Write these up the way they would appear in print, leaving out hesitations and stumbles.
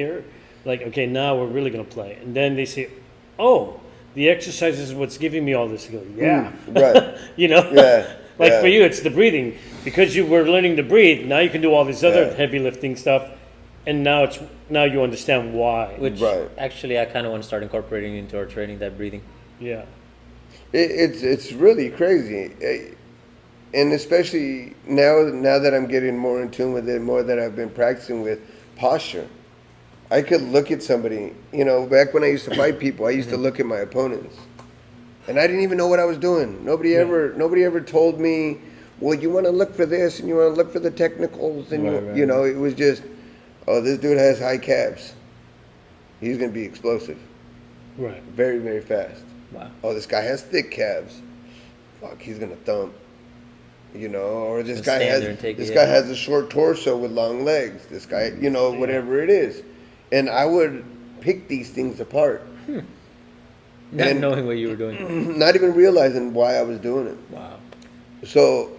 here, like, okay, now we're really going to play. And then they say, oh, the exercise is what's giving me all this. You go, yeah. Right. You know? Yeah. Like yeah. for you, it's the breathing. Because you were learning to breathe, now you can do all this other Yeah. heavy lifting stuff. And now you understand why. Which Right. actually I kind of want to start incorporating into our training, that breathing. Yeah. It's really crazy. And especially now that I'm getting more in tune with it, more that I've been practicing with posture. I could look at somebody, back when I used to fight people, I used to look at my opponents. And I didn't even know what I was doing. Nobody ever told me, well, you want to look for this and you want to look for the technicals. And, it was just, oh, this dude has high calves. He's going to be explosive. Right. Very, very fast. Wow. Oh, this guy has thick calves. Fuck, he's going to thump. Or this guy has a short torso with long legs. This guy, whatever it is. And I would pick these things apart. Not knowing what you were doing. Not even realizing why I was doing it. Wow. So,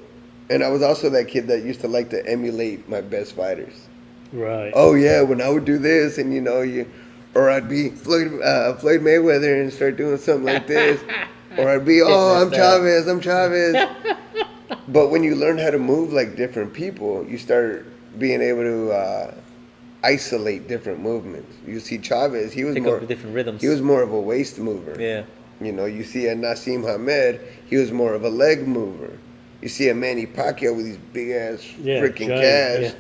and I was also that kid that used to like to emulate my best fighters. Right. Oh yeah, when I would do this, and or I'd be Floyd Mayweather and start doing something like this, or I'd be, I'm Chavez. But when you learn how to move like different people, you start being able to isolate different movements. You see Chavez, he was Pick up different rhythms. He was more of a waist mover. Yeah. You see a Nassim Hamed, he was more of a leg mover. You see a Manny Pacquiao with these big ass freaking calves.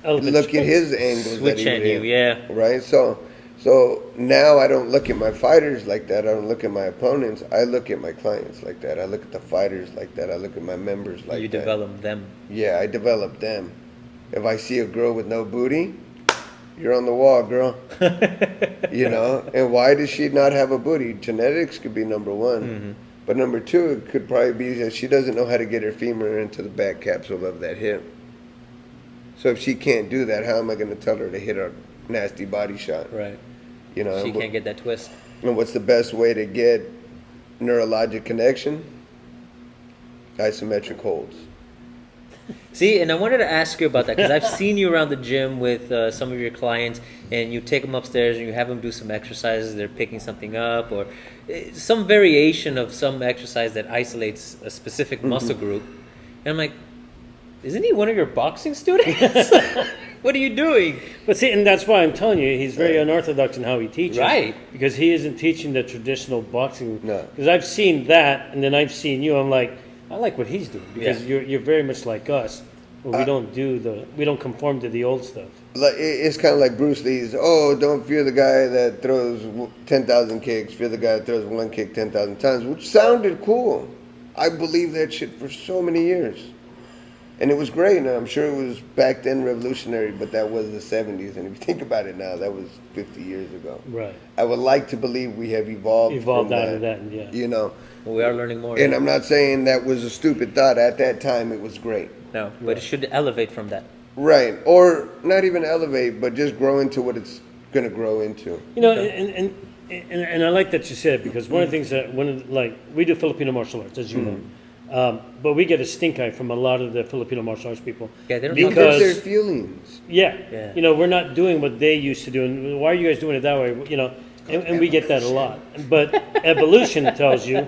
Yeah. Look at his angles. Switch that he at you, yeah. Right? So now I don't look at my fighters like that. I don't look at my opponents. I look at my clients like that. I look at the fighters like that. I look at my members like that. You develop them. Yeah, I develop them. If I see a girl with no booty, you're on the wall, girl. And why does she not have a booty? Genetics could be number one. Mm-hmm. But number two, it could probably be that she doesn't know how to get her femur into the back capsule of that hip. So if she can't do that, how am I going to tell her to hit a nasty body shot? Right. She can't get that twist. And what's the best way to get neurologic connection? Isometric holds. See, and I wanted to ask you about that because I've seen you around the gym with some of your clients, and you take them upstairs and you have them do some exercises. They're picking something up or some variation of some exercise that isolates a specific muscle group. And I'm like, isn't he one of your boxing students? What are you doing? But see, and that's why I'm telling you, he's very unorthodox in how he teaches. Right. Because he isn't teaching the traditional boxing. No. Because I've seen that, and then I've seen you. I'm like, I like what he's doing because you're very much like us. Well, we don't conform to the old stuff. Like it's kind of like Bruce Lee's. Oh, don't fear the guy that throws 10,000 kicks. Fear the guy that throws one kick 10,000 times, which sounded cool. I believed that shit for so many years, and it was great. And I'm sure it was back then revolutionary, but that was the 70s. And if you think about it now, that was 50 years ago. Right. I would like to believe we have evolved Out that, of that, yeah. Well, we are learning more. And I'm not saying that was a stupid thought. At that time, it was great. No, but it should elevate from that. Right. Or not even elevate, but just grow into what it's going to grow into. And I like that you said it because one of the things that we do Filipino martial arts, as you know, but we get a stink eye from a lot of the Filipino martial arts people. Yeah, they don't Because their feelings. Yeah. We're not doing what they used to do, and why are you guys doing it that way? And we get that a lot. But evolution tells you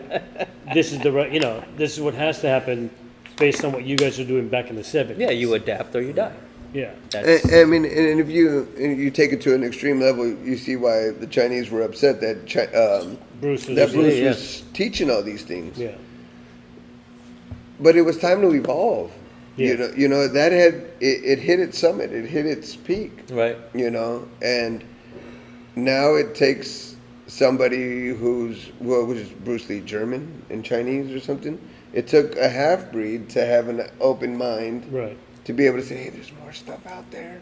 this is the right. This is what has to happen based on what you guys are doing back in the 70s. Yeah, you adapt or you die. Yeah. I mean, and if you take it to an extreme level, you see why the Chinese were upset that Bruce was teaching all these things. Yeah. But it was time to evolve. Yeah. That it hit its summit, it hit its peak. Right. And now it takes somebody who's Bruce Lee, German and Chinese or something. It took a half-breed to have an open mind, Right. to be able to say, hey, there's more stuff out there.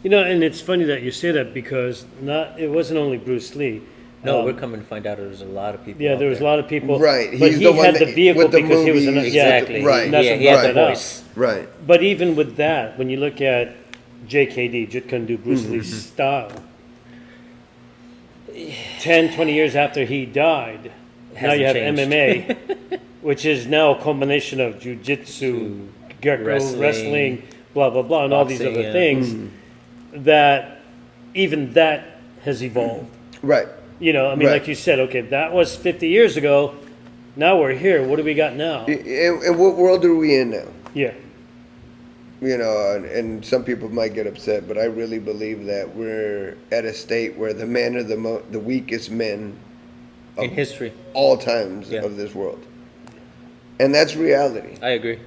And it's funny that you say that because it wasn't only Bruce Lee. No, we're coming to find out there's a lot of people. Yeah, there was a lot of people. Right. But He's he the one had that- the vehicle with the because he was an movies, Exactly. Right. That's Yeah, what he had brought the that up. voice. Right. But even with that, when you look at JKD, Jeet Kune Do, Bruce Lee's style, 10, 20 years after he died, now you have changed. MMA, which is now a combination of jiu-jitsu, Greco, Wrestling, wrestling, blah, blah, blah, and all these boxing, other yeah. things that even that has evolved. Right. You know, I mean, Right. like you said, okay, that was 50 years ago. Now we're here. What do we got now? And what world are we in now? Yeah. You know, and some people might get upset, but I really believe that we're at a state where the men are the weakest men In history. all times Yeah. of this world, and that's reality. I agree.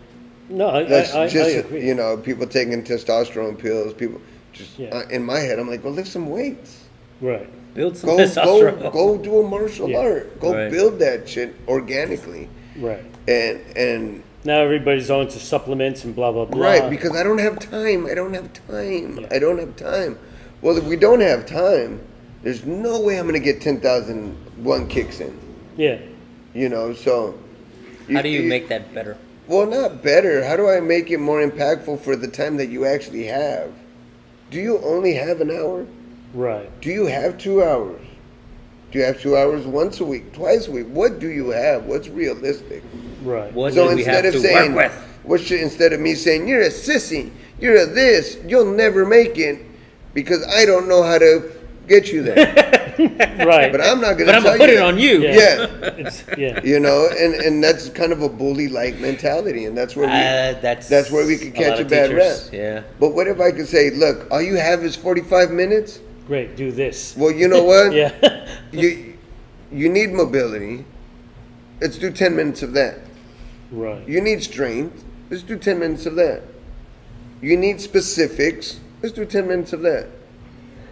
No, I That's just agree. you know, people taking testosterone pills. People just Yeah. in my head, I'm like, go lift some weights. Right. Build some Go testosterone. go do a martial Yeah. art. Go Right. build that shit organically, Right. and Now everybody's on to supplements and blah, blah, blah. right, because I don't have time. I don't have time. Yeah. I don't have time. Well, if we don't have time, there's no way I'm going to get 10,001 kicks in. Yeah. You know, so. How do you make that better? Well, not better. How do I make it more impactful for the time that you actually have? Do you only have an hour? Right. Do you have 2 hours? Do you have 2 hours once a week, twice a week? What do you have? What's realistic? Right. What So do we have instead to of saying, work with? instead of me saying you're a sissy, you're a this, you'll never make it because I don't know how to get you there. Right. But I'm not going But to I'm tell gonna put you it that. on you. Yeah, It's, yeah. you know, and that's kind of a bully-like mentality, and that's where that's where we could catch lot a of bad rap. teachers, yeah. But what if I could say, look, all you have is 45 minutes? Great. Do this. Well, you know what? Yeah. You need mobility. Let's do 10 minutes of that. Right. You need strength. Let's do 10 minutes of that. You need specifics. Let's do 10 minutes of that.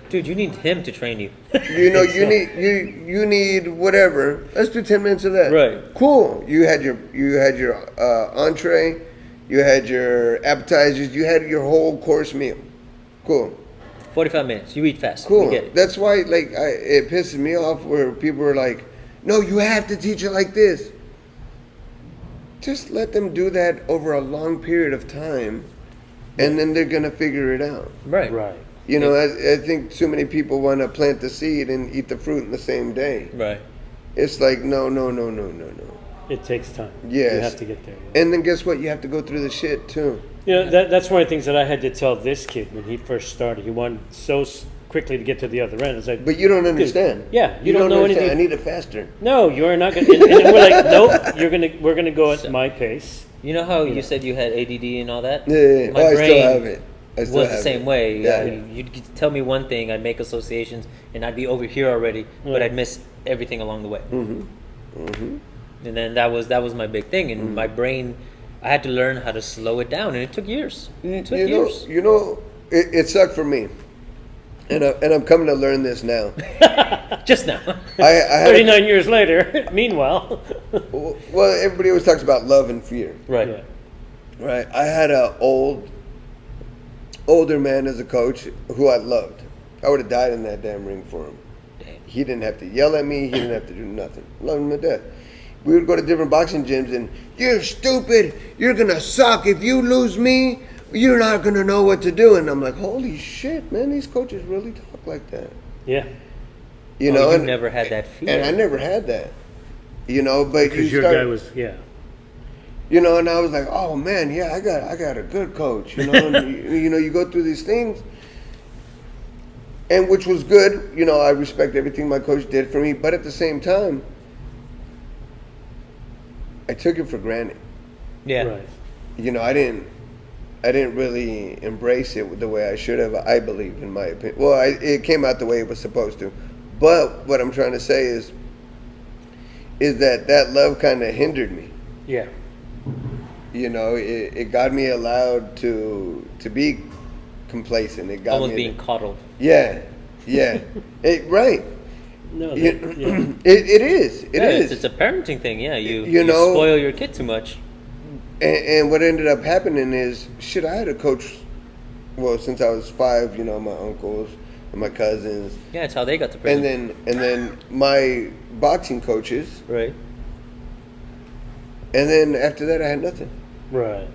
Dude, you need him to train you. You know, you need whatever. Let's do 10 minutes of that. Right. Cool. You had your entree, you had your appetizers, you had your whole course meal. Cool. 45 minutes. You eat fast. Cool. We get it. That's why it pisses me off where people are like, "No, you have to teach it like this." Just let them do that over a long period of time, and then they're gonna figure it out. Right. Right. You know, I think too many people want to plant the seed and eat the fruit in the same day. Right. It's like, no. It takes time. Yes. You have to get there. Yeah. And then guess what? You have to go through the shit too. You know, that's one of the things that I had to tell this kid when he first started. He wanted so quickly to get to the other end. It's like, But you don't understand. yeah, you don't know understand. anything. I need it faster. no, you're not going to. And we're like, nope, we're going to go at my pace. You know how you said you had ADD and all that? Yeah. My I brain still have it. I still was the have same it. way. Yeah. You'd tell me one thing, I'd make associations, and I'd be over here already, but I'd miss everything along the way. And then that was my big thing, and my brain, I had to learn how to slow it down, and it took years. It took years. You know, it sucked for me, and I'm coming to learn this now. Just now. I had 39 years later, meanwhile. well, everybody always talks about love and fear, Right. Yeah. right? I had a older man as a coach who I loved. I would have died in that damn ring for him. Damn. He didn't have to yell at me. He didn't have to do nothing. Loved him to death. We would go to different boxing gyms and, you're stupid. You're going to suck. If you lose me, you're not going to know what to do. And I'm like, holy shit, man, these coaches really talk like that. Yeah. You know, you and, never had that fear. and I never had that. You know, but you Because your start, guy was, yeah. you know, and I was like, oh man, yeah, I got a good coach. You know, and you know, you go through these things, and which was good. You know, I respect everything my coach did for me, but at the same time, I took it for granted. Yeah. Right. You know, I didn't really embrace it the way I should have. I believe, in my opinion. Well, it came out the way it was supposed to, but what I'm trying to say is that love kind of hindered me. Yeah. You know, it got me allowed to be complacent. It got Almost me being coddled. Yeah. Right. No, Yeah. yeah. It is. It Yeah, is. It's a parenting thing. Yeah. You know- spoil your kid too much. And what ended up happening is, shit, I had a coach, well, since I was 5, you know, my uncles and my cousins. Yeah, it's how they got to prison. And then my boxing coaches. Right. And then after that, I had nothing. Right.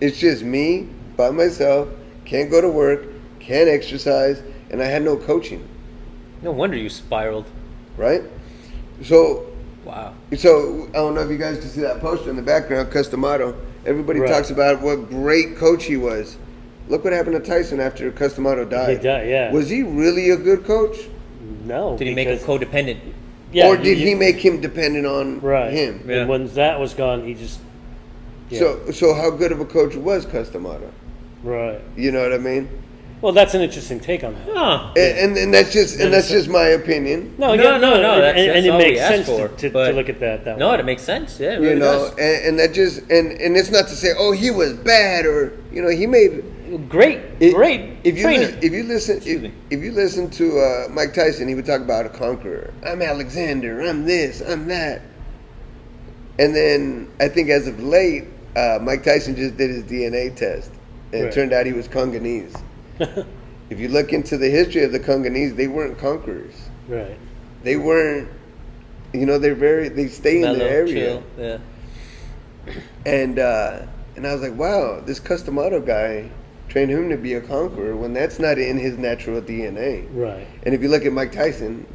It's just me by myself, can't go to work, can't exercise, and I had no coaching, No wonder you spiraled. right? So Wow. I don't know if you guys can see that poster in the background, Customato. Everybody Right. talks about what great coach he was. Look what happened to Tyson after Customato died. He died, yeah. Was he really a good coach? No. Did he make him because- codependent? Yeah, or did he make him dependent on right. him? Yeah. And once that was gone, he just. Yeah. So how good of a coach was Customato? Right. You know what I mean? Well, that's an interesting take on that. Huh. And that's just my opinion. No, No, yeah, no, that's and it all we makes asked sense for, to but- look at that No, way. it makes sense. Yeah, it You really know, does. and that just and it's not to say, oh, he was bad, or he made. Great If you trainer. if you listen to Mike Tyson, he would talk about a conqueror. I'm Alexander. I'm this. I'm that. And then I think as of late, Mike Tyson just did his DNA test, and Right. it turned out he was Congolese. If you look into the history of the Congolese, they weren't conquerors. Right. They weren't. They stay in Mellow, their area. chill. Yeah. And I was like, wow, this Customato guy trained him to be a conqueror when that's not in his natural DNA. Right. And if you look at Mike Tyson,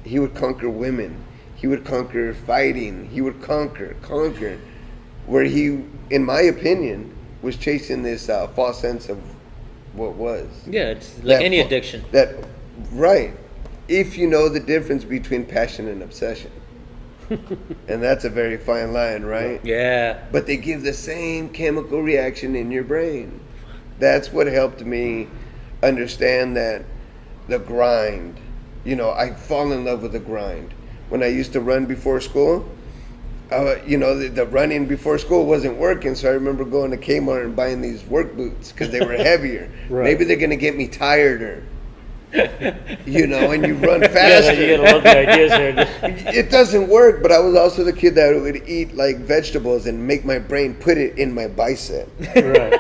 he would conquer women. He would conquer fighting. He would conquer. Where he, in my opinion, was chasing this false sense of what was. Yeah, it's like That any fa- addiction. Right. If you know the difference between passion and obsession. And that's a very fine line, right? Yeah. But they give the same chemical reaction in your brain. That's what helped me understand that the grind, I fall in love with the grind. When I used to run before school, the running before school wasn't working, so I remember going to Kmart and buying these work boots because they were heavier. Right. Maybe they're going to get me tireder. And you run Yeah, faster. you gotta love the ideas there. It doesn't work, but I was also the kid that would eat like vegetables and make my brain put it in my bicep. Right.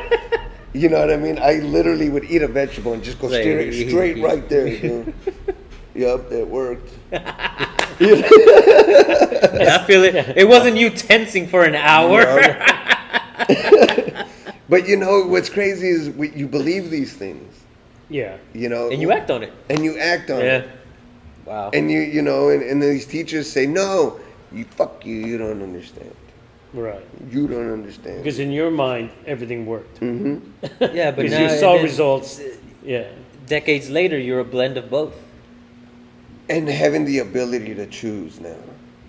You know what I mean? I literally would eat a vegetable and just go Like, straight right there, dude. Yup, it worked. Yeah, I feel it. It wasn't you tensing for an hour. But what's crazy is you believe these things. Yeah. And you act on it. And you act on Yeah. it. Wow. And and these teachers say, no, you don't understand. Right. You don't understand. Because in your mind, everything worked. Yeah, but Because now you saw and then, results. Yeah. Decades later, you're a blend of both. And having the ability to choose now.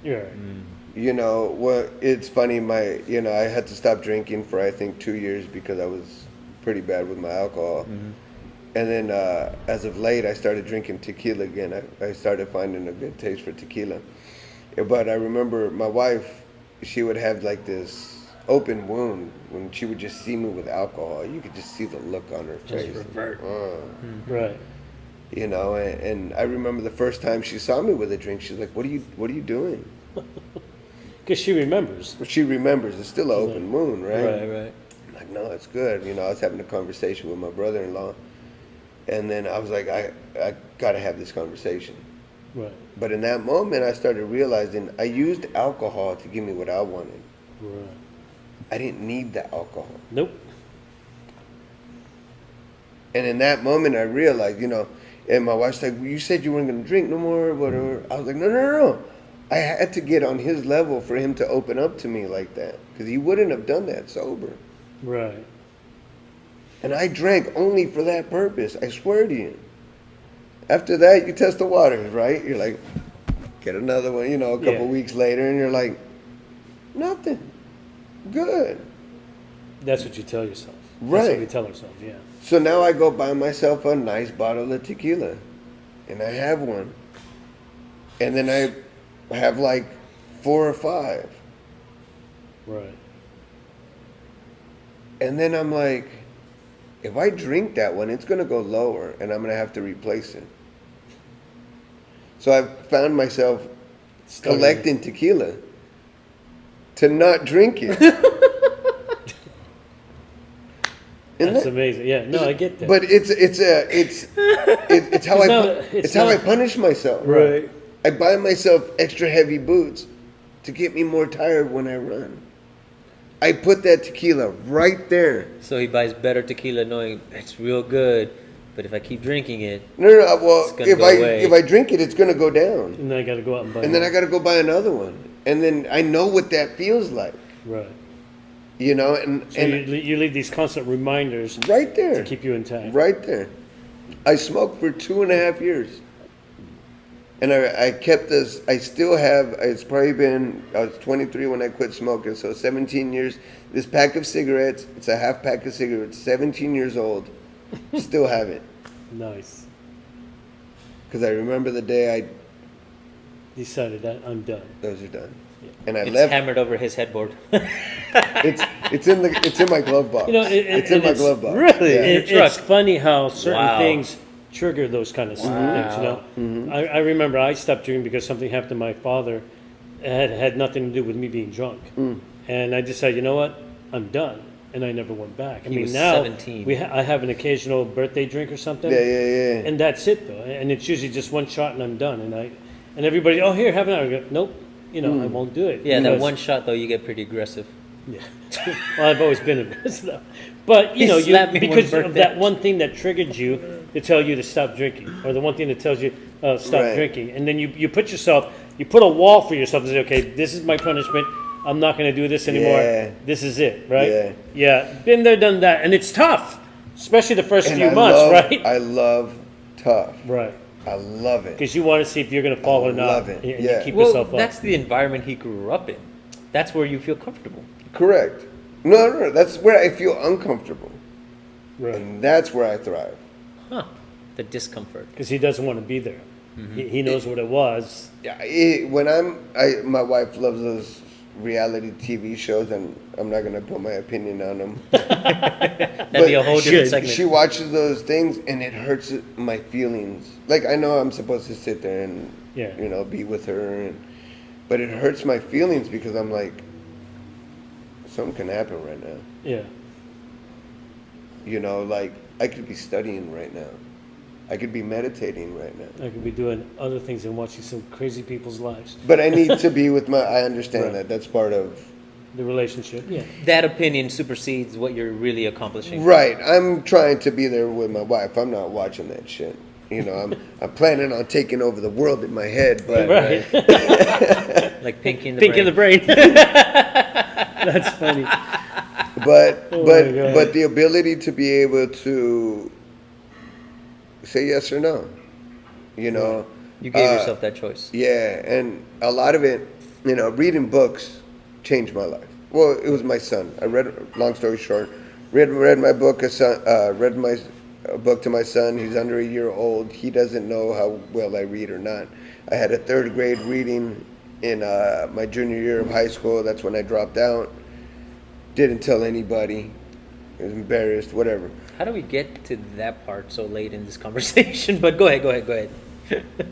You're right. It's funny, I had to stop drinking for I think 2 years because I was pretty bad with my alcohol. And then as of late, I started drinking tequila again. I started finding a good taste for tequila. But I remember my wife, she would have like this open wound when she would just see me with alcohol. You could just see the look on her face. Right. And I remember the first time she saw me with a drink, she's like, what are you doing? Because she remembers. But she remembers, it's still an open wound, right? Right. I'm like, no, it's good. I was having a conversation with my brother-in-law, and then I was like, I got to have this conversation. Right. But in that moment, I started realizing I used alcohol to give me what I wanted. Right. I didn't need the alcohol. Nope. And in that moment, I realized, and my wife's like, well, you said you weren't going to drink no more, whatever. I was like, no. I had to get on his level for him to open up to me like that, because he wouldn't have done that sober. Right. And I drank only for that purpose. I swear to you. After that, you test the waters, right? You're like, get another one, a couple weeks later, and you're like, nothing. Good. That's what you tell yourself. That's Right. what we tell ourselves, yeah. So now I go buy myself a nice bottle of tequila. And I have one. And then I have like 4 or 5. Right. And then I'm like, if I drink that one, it's going to go lower and I'm going to have to replace it. So I've found myself collecting tequila to not drink it. That's amazing. Yeah, no, I get that. But it's how It's how I not- punish myself. Right. I buy myself extra heavy boots to get me more tired when I run. I put that tequila right there. So he buys better tequila knowing it's real good, but if I keep drinking it, No. Well, It's gonna go away. if I drink it, it's gonna go down, And then I got to go out and buy and then more. I gotta go buy another one, and then I know what that feels like. Right. You know, and So you leave these constant reminders right there, to keep you intact. right there. I smoked for 2.5 years. And I kept this, I still have, it's probably been, I was 23 when I quit smoking, so 17 years. This pack of cigarettes, it's a half pack of cigarettes, 17 years old, still have it. Nice. Because I remember the day Decided that I'm done. those are done. And I It's left, hammered over his headboard. it's in my glove box. You know, it's in my glove box. Really? Yeah. Your truck. It's funny how certain Wow. things trigger those kind of things. You know, Mm-hmm. I remember I stopped drinking because something happened to my father. It had nothing to do with me being drunk, Mm. and I decided, you know what, I'm done, and I never went back. I He mean, was now 17. I have an occasional birthday drink or something, Yeah. and that's it though. And it's usually just one shot and I'm done. And everybody, oh here, have another. I go, nope, you know, I won't do it. Yeah, that because- one shot though, you get pretty aggressive. Yeah. Well, I've always been aggressive. But, you He know, slapped me one because of birthday. that one thing that triggered you to tell you to stop drinking, or the one thing that tells you stop Right. drinking. And then you put a wall for yourself and say, okay, this is my punishment. I'm not going to do this anymore. Yeah. This is it, right? Yeah. Yeah. Been there, done that. And it's tough, especially the first And few I months, love, right? I love tough. Right. I love it. Because you want to see if you're going to fall I or not. love it. And Yeah. you keep Well, yourself up. that's the environment he grew up in. That's where you feel comfortable. Correct. No, that's where I feel uncomfortable. Right. And that's where I thrive. Huh. The discomfort. Because he doesn't want to be there. He knows what it was. Yeah, my wife loves those reality TV shows, and I'm not gonna put my opinion on them. That'd be a whole different segment. She watches those things, and it hurts my feelings. Like I know I'm supposed to sit there and Yeah. be with her, but it hurts my feelings because I'm like, something can happen right now. Yeah. Like I could be studying right now. I could be meditating right now. I could be doing other things and watching some crazy people's lives. But I need to be with I understand Right. that. That's part of. The relationship, yeah. That opinion supersedes what you're really accomplishing. Right. I'm trying to be there with my wife. I'm not watching that shit. I'm planning on taking over the world in my head, but Right. Like Pinky in the Pink Brain. in the brain. That's funny. but Oh but my God. but the ability to be able to say yes or no. You gave yourself that choice. Yeah, and a lot of it, reading books changed my life. Well, it was my son. I read. Long story short, read my book. Read my book to my son. He's under a year old. He doesn't know how well I read or not. I had a third grade reading in my junior year of high school. That's when I dropped out. Didn't tell anybody. I was embarrassed. Whatever. How do we get to that part so late in this conversation? But go ahead.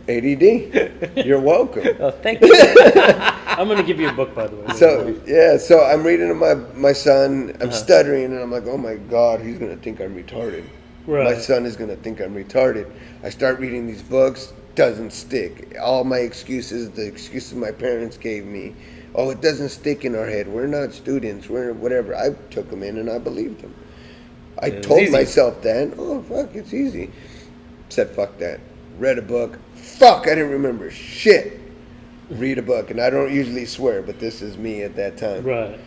ADD. You're welcome. Oh, thank you. I'm going to give you a book, by the way. So I'm reading to my son. I'm stuttering, and I'm like, oh my God, he's gonna think I'm retarded. Right. My son is gonna think I'm retarded. I start reading these books, doesn't stick. All my excuses, the excuses my parents gave me, oh, it doesn't stick in our head. We're not students. We're whatever. I took them in, and I believed them. I It was told easy. myself that. Oh fuck, it's easy. Said fuck that. Read a book. Fuck, I didn't remember shit. Read a book, and I don't usually swear, but this is me at that time. Right.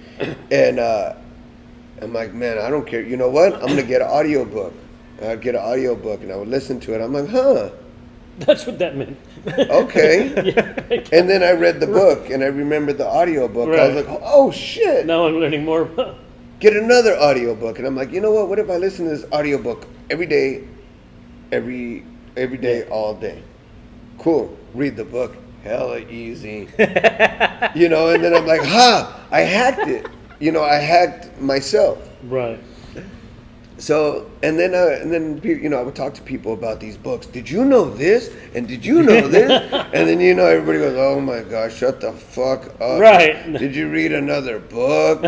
And I'm like, man, I don't care. You know what? I'm gonna get an audiobook. I'd get an audiobook, and I would listen to it. I'm like, huh, That's what that meant. okay. And then I read the book, and I remembered the audiobook. I was Right. like, oh shit. Now I'm learning more. Get another audiobook. And I'm like, you know what if I listen to this audiobook every day, all day? Cool. Read the book. Hella easy. And then I'm like, I hacked it. I hacked myself. Right. So, and then I would talk to people about these books. Did you know this? And did you know this? And then everybody goes, oh my gosh, shut the fuck up. Right. Did you read another book?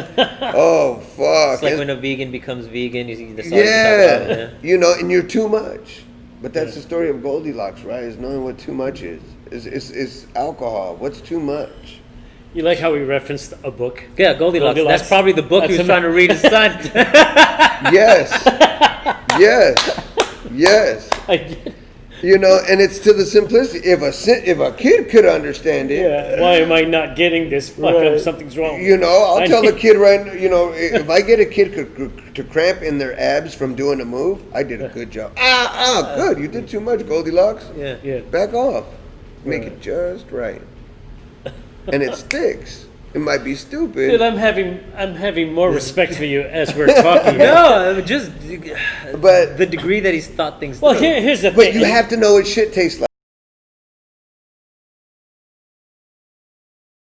Oh fuck. It's like And- when a vegan becomes vegan, that's all you can talk about. Yeah. And you're too much. But that's the story of Goldilocks, right? Is knowing what too much is. Is alcohol. What's too much? You like how we referenced a book? Yeah, Goldilocks. Goldilocks. That's probably the book he was trying to read his son. Yes. Yes. Yes. I get You know, and it's to the simplicity. If a kid could understand it, Yeah. Why am I not getting this? Fuck, Right. something's wrong. you know, I'll I tell a need- kid right. You know, if I get a kid to cramp in their abs from doing a move, I did a good job. Good. You did too much, Goldilocks. Yeah. Yeah. Back off. Make Right. it just right. And it sticks. It might be stupid. Dude, I'm having more respect for you as we're talking. No, just But- the degree that he's thought things Well, through. here's the But thing. you have to know what shit tastes like.